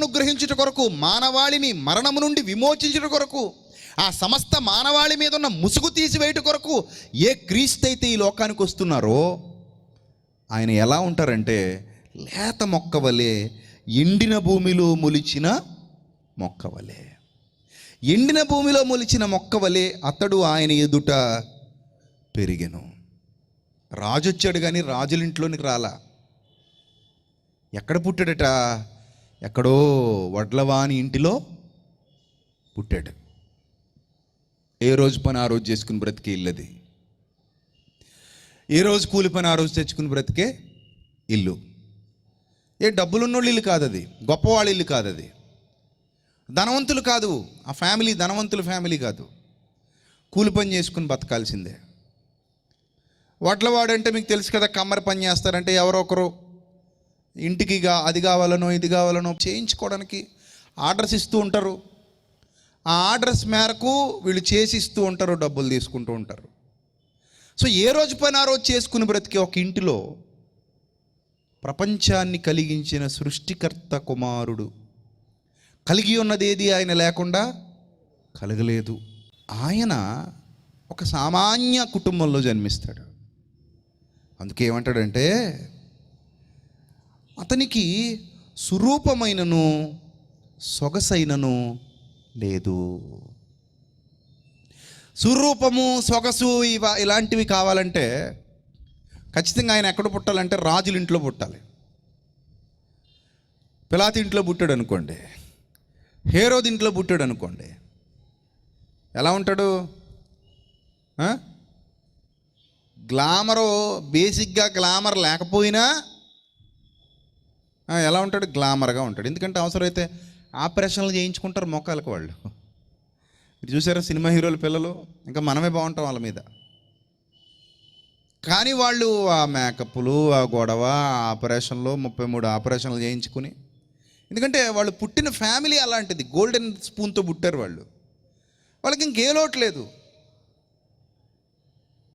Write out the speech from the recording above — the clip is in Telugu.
అనుగ్రహించుట కొరకు, మానవాళిని మరణము నుండి విమోచించుట కొరకు, ఆ సమస్త మానవాళి మీద ఉన్న ముసుగు తీసివేయుట కొరకు ఏ క్రీస్తు అయితే ఈ లోకానికి వస్తున్నారో ఆయన ఎలా ఉంటారంటే లేత మొక్క వలె, ఎండిన భూమిలో మొలిచిన మొక్క వలె. ఎండిన భూమిలో మొలిచిన మొక్క వలె అతడు ఆయన ఎదుట పెరిగెను. రాజు వచ్చాడు కానీ రాజులింట్లోనికి రాలా. ఎక్కడ పుట్టాడట? ఎక్కడో వడ్లవాని ఇంటిలో పుట్టాడు. ఏ రోజు పని ఆ రోజు చేసుకుని బ్రతికే ఇల్లది. ఏ రోజు కూలి పని ఆ రోజు తెచ్చుకుని బ్రతికే ఇల్లు. ఏ డబ్బులున్నోళ్ళు ఇల్లు కాదు అది, గొప్పవాళ్ళ ఇల్లు కాదు అది, ధనవంతులు కాదు ఆ ఫ్యామిలీ, ధనవంతుల ఫ్యామిలీ కాదు. కూలి పని చేసుకుని బతకాల్సిందే. వడ్లవాడంటే మీకు తెలుసు కదా, కమ్మరి పని చేస్తారంటే ఎవరో ఒకరు ఇంటికి అది కావాలనో ఇది కావాలనో చేయించుకోవడానికి ఆర్డర్స్ ఇస్తూ ఉంటారు. ఆ ఆర్డర్స్ మేరకు వీళ్ళు చేసి ఇస్తూ ఉంటారు, డబ్బులు తీసుకుంటూ ఉంటారు. సో ఏ రోజు పని ఆ రోజు చేసుకుని బ్రతికే ఒక ఇంటిలో ప్రపంచాన్ని కలిగించిన సృష్టికర్త కుమారుడు, కలిగి ఉన్నది ఏది ఆయన లేకుండా కలగలేదు. ఆయన ఒక సామాన్య కుటుంబంలో జన్మిస్తాడు. అందుకే ఏమంటాడంటే అతనికి సురూపమైనను సొగసైనను లేదు. సురూపము, సొగసు ఇలాంటివి కావాలంటే ఖచ్చితంగా ఆయన ఎక్కడ పుట్టాలంటే రాజుల ఇంట్లో పుట్టాలి. పిలాతు ఇంట్లో పుట్టాడు అనుకోండి, హేరోదు ఇంట్లో పుట్టాడు అనుకోండి, ఎలా ఉంటాడు? గ్లామరు, బేసిక్గా గ్లామర్ లేకపోయినా ఎలా ఉంటాడు? గ్లామర్గా ఉంటాడు. ఎందుకంటే అవసరమైతే ఆపరేషన్లు చేయించుకుంటారు మోకాలకు వాళ్ళు. మీరు చూసారా సినిమా హీరోల పిల్లలు? ఇంకా మనమే బాగుంటాం వాళ్ళ మీద. కానీ వాళ్ళు ఆ మేకప్లు, ఆ గొడవ, ఆపరేషన్లు, 33 ఆపరేషన్లు చేయించుకుని, ఎందుకంటే వాళ్ళు పుట్టిన ఫ్యామిలీ అలాంటిది. గోల్డెన్ స్పూన్తో పుట్టారు వాళ్ళు. వాళ్ళకి ఇంకే లోటు లేదు.